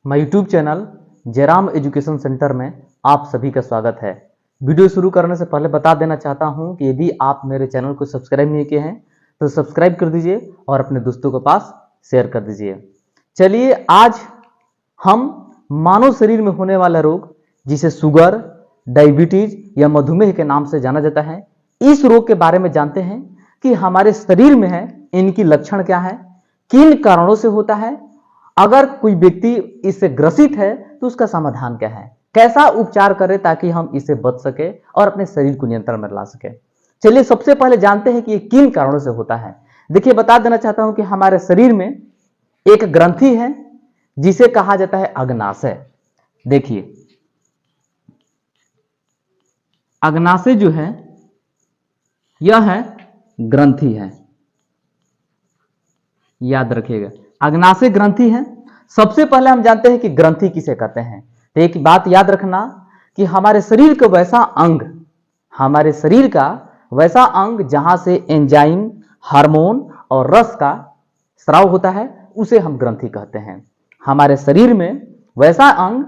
My YouTube channel Jairam education centre में आप सभी का स्वागत है। वीडियो शुरू करने से पहले बता देना चाहता हूं कि यदि आप मेरे चैनल को सब्सक्राइब नहीं किए हैं तो सब्सक्राइब कर दीजिए और अपने दोस्तों के पास शेयर कर दीजिए। चलिए आज हम मानव शरीर में होने वाला रोग जिसे शुगर, डायबिटीज या मधुमेह के नाम से जाना जाता है, इस रोग के बारे में जानते हैं कि हमारे शरीर में है, इनकी लक्षण क्या है, किन कारणों से होता है, अगर कोई व्यक्ति इससे ग्रसित है तो उसका समाधान क्या है, कैसा उपचार करें ताकि हम इससे बच सके और अपने शरीर को नियंत्रण में ला सके। चलिए सबसे पहले जानते हैं कि ये किन कारणों से होता है। देखिए बता देना चाहता हूं कि हमारे शरीर में एक ग्रंथि है जिसे कहा जाता है अग्नाशय। देखिए अग्नाशय जो है यह है ग्रंथि है, याद रखिएगा अग्नाशय ग्रंथि है। सबसे पहले हम जानते हैं कि ग्रंथि किसे कहते हैं। तो एक बात याद रखना कि हमारे शरीर का वैसा अंग, हमारे शरीर का वैसा अंग जहां से एंजाइम, हार्मोन और रस का स्राव होता है उसे हम ग्रंथि कहते हैं। हमारे शरीर में वैसा अंग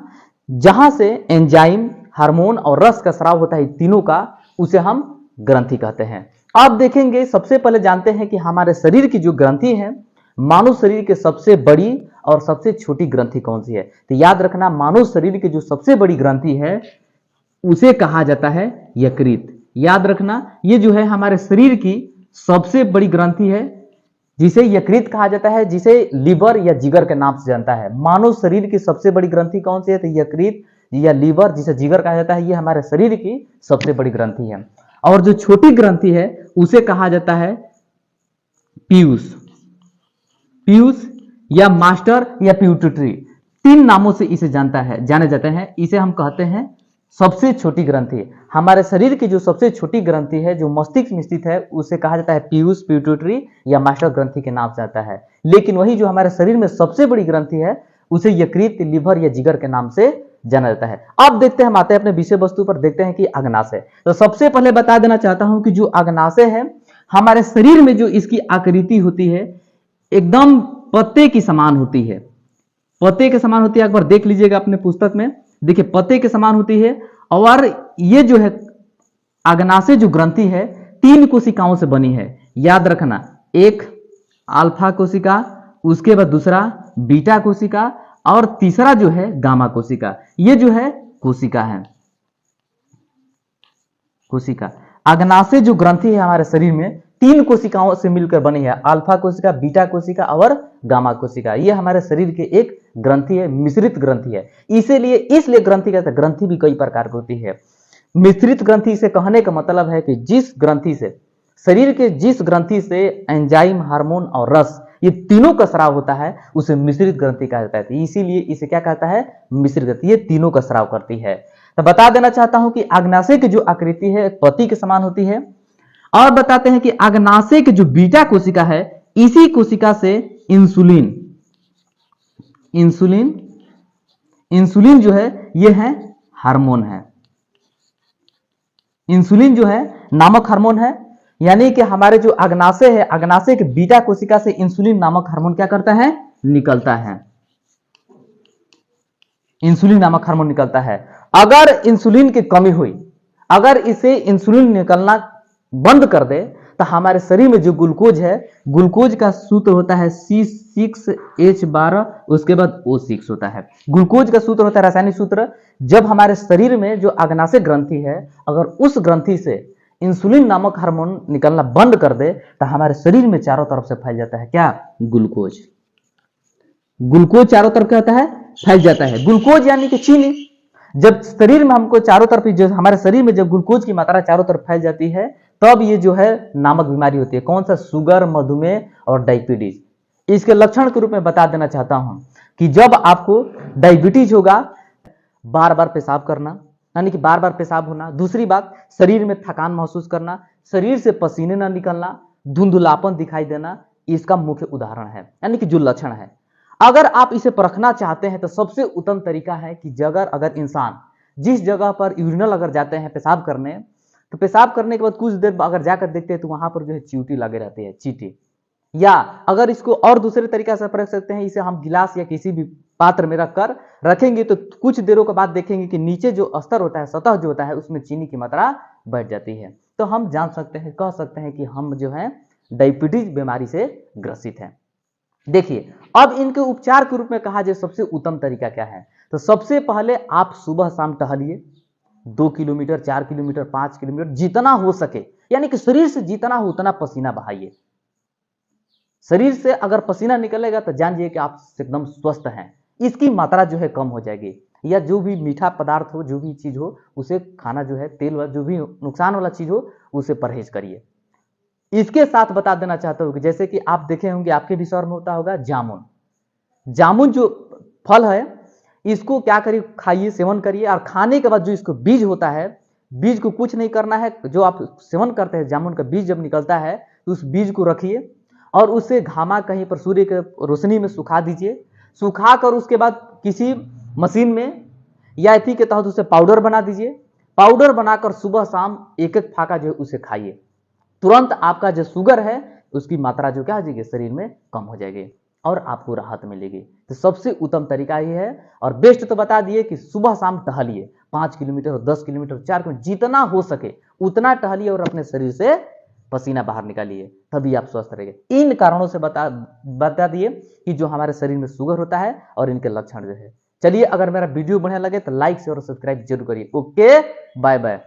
जहां से एंजाइम, हार्मोन और रस का स्राव होता है, तीनों का, उसे हम ग्रंथि कहते हैं। आप देखेंगे सबसे पहले जानते हैं कि हमारे शरीर की जो ग्रंथि है, मानव शरीर के सबसे बड़ी और सबसे छोटी ग्रंथि कौन सी है। तो याद रखना मानव शरीर की जो सबसे बड़ी ग्रंथि है उसे कहा जाता है यकृत। याद रखना ये जो है हमारे शरीर की सबसे बड़ी ग्रंथि है जिसे यकृत कहा जाता है, जिसे लीवर या जिगर के नाम से जानता है। मानव शरीर की सबसे बड़ी ग्रंथि कौन सी है, तो यकृत या लीवर जिसे जिगर कहा जाता है, ये हमारे शरीर की सबसे बड़ी ग्रंथि है। और जो छोटी ग्रंथि है उसे कहा जाता है पीयूष, पीयूष या मास्टर या पिट्यूटरी, तीन नामों से इसे जाने जाते हैं। इसे हम कहते हैं सबसे छोटी ग्रंथि। हमारे शरीर की जो सबसे छोटी ग्रंथि है जो मस्तिष्क में स्थित है उसे कहा जाता है पीयूष, पिट्यूटरी या मास्टर ग्रंथि के नाम से आता है। लेकिन वही जो हमारे शरीर में सबसे बड़ी ग्रंथि है उसे यकृत, लीवर या जिगर के नाम से जाना जाता है। अब देखते हैं, हम आते हैं अपने विषय वस्तु पर, देखते हैं कि अग्नाशय। तो सबसे पहले बता देना चाहता हूं कि जो अग्नाशय है हमारे शरीर में जो इसकी आकृति होती है एकदम पत्ते की समान होती है, पत्ते के समान होती है। एक बार देख लीजिएगा अपने पुस्तक में, देखिए पत्ते के समान होती है। और ये जो है अग्नाशय जो ग्रंथि है 3 कोशिकाओं से बनी है। याद रखना, एक अल्फा कोशिका, उसके बाद दूसरा बीटा कोशिका और तीसरा जो है गामा कोशिका। ये जो है कोशिका है, कोशिका। अग्नाशय जो ग्रंथि है हमारे शरीर में 3 कोशिकाओं से मिलकर बनी है, अल्फा कोशिका, बीटा कोशिका और गामा कोशिका। ये हमारे शरीर के एक ग्रंथि है, मिश्रित ग्रंथि है। इसलिए ग्रंथि कहते हैं। ग्रंथि भी कई प्रकार की होती है। मिश्रित ग्रंथि से कहने का मतलब है कि जिस ग्रंथि से, शरीर के जिस ग्रंथि से एंजाइम, हार्मोन और रस ये तीनों का स्राव होता है उसे मिश्रित ग्रंथि कहा जाता है। इसीलिए इसे क्या कहता है, मिश्रित ग्रंथि। ये तीनों का स्राव करती है। तो बता देना चाहता हूं कि अग्नाशय की जो आकृति है पत्ती के समान होती है। और बताते हैं कि अग्नाशय की जो बीटा कोशिका है, इसी कोशिका से इंसुलिन, इंसुलिन जो है ये है हार्मोन है। इंसुलिन जो है नामक हार्मोन है। यानी कि हमारे जो अग्नाशय है, अग्नाशय की बीटा कोशिका से इंसुलिन नामक हार्मोन क्या करता है, निकलता है। इंसुलिन नामक हार्मोन निकलता है। अगर इंसुलिन की कमी हुई, अगर इसे इंसुलिन निकलना बंद कर दे तो हमारे शरीर में जो ग्लूकोज है, ग्लूकोज का सूत्र होता है C6H12, उसके बाद O6 होता है। ग्लूकोज का सूत्र होता है रासायनिक सूत्र। जब हमारे शरीर में जो अग्नाशय ग्रंथि है अगर उस ग्रंथि से इंसुलिन नामक हार्मोन निकलना बंद कर दे तो हमारे शरीर में चारों तरफ से फैल जाता है क्या, ग्लूकोज। ग्लूकोज चारों तरफ क्या होता है, फैल जाता है। ग्लूकोज यानी कि चीनी। जब शरीर में हमको चारों तरफ, जो हमारे शरीर में जब ग्लूकोज की मात्रा चारों तरफ फैल जाती है तब ये जो है नामक बीमारी होती है। कौन सा, शुगर, मधुमेह और डायबिटीज। इसके लक्षण के रूप में बता देना चाहता हूं कि जब आपको डायबिटीज होगा, बार बार पेशाब करना, यानी कि बार बार पेशाब होना। दूसरी बात, शरीर में थकान महसूस करना, शरीर से पसीने न निकलना, धुंधलापन दिखाई देना, इसका मुख्य उदाहरण है, यानी कि जो लक्षण है। अगर आप इसे परखना चाहते हैं तो सबसे उत्तम तरीका है कि अगर इंसान जिस जगह पर यूरिनल अगर जाते हैं पेशाब करने, तो पेशाब करने के बाद कुछ देर अगर जाकर देखते हैं तो वहां पर जो है चींटी लगे रहती है, चींटी। या अगर इसको और दूसरे तरीका से परख सकते हैं, इसे हम गिलास या किसी भी पात्र में रखकर रखेंगे तो कुछ देरों के बाद देखेंगे कि नीचे जो स्तर होता है, सतह जो होता है, उसमें चीनी की मात्रा बढ़ जाती है। तो हम जान सकते हैं, कह सकते हैं कि हम जो है डायबिटीज बीमारी से ग्रसित हैं। देखिए, अब इनके उपचार के रूप में कहा जाए सबसे उत्तम तरीका क्या है, तो सबसे पहले आप सुबह शाम टहलिए, 2 किलोमीटर, 4 किलोमीटर, 5 किलोमीटर, जितना हो सके, यानी कि शरीर से जितना हो उतना पसीना बहाइए। शरीर से अगर पसीना निकलेगा तो जानिए कि आप एकदम स्वस्थ हैं। इसकी मात्रा जो है कम हो जाएगी, या जो भी मीठा पदार्थ हो, जो भी चीज हो, उसे खाना जो है, तेल वाला जो भी नुकसान वाला चीज हो, उसे परहेज करिए। इसके साथ बता देना चाहता हूं कि जैसे कि आप देखे होंगे, आपके भी शहर में होता होगा जामुन। जामुन जो फल है, इसको क्या करिए, खाइए, सेवन करिए, और खाने के बाद जो इसको बीज होता है, बीज को कुछ नहीं करना है, जो आप सेवन करते हैं जामुन का बीज जब निकलता है तो उस बीज को रखिए और उसे घामा कहीं पर सूर्य के रोशनी में सुखा दीजिए। सुखा कर उसके बाद किसी मशीन में या इसी के तहत उसे पाउडर बना दीजिए। पाउडर बनाकर सुबह शाम एक एक फाका जो है उसे खाइए। तुरंत आपका जो शुगर है उसकी मात्रा जो क्या हो जाएगी, शरीर में कम हो जाएगी और आपको राहत मिलेगी। तो सबसे उत्तम तरीका ये है, और बेस्ट तो बता दिए कि सुबह शाम टहलिए, 5 किलोमीटर, 10 किलोमीटर, 4 किलोमीटर, जितना हो सके उतना टहलिए और अपने शरीर से पसीना बाहर निकालिए, तभी आप स्वस्थ रहेंगे। इन कारणों से बता दिए कि जो हमारे शरीर में शुगर होता है और इनके लक्षण जो है। चलिए, अगर मेरा वीडियो बढ़िया लगे तो लाइक शेयर और सब्सक्राइब जरूर करिए। Okay, bye bye.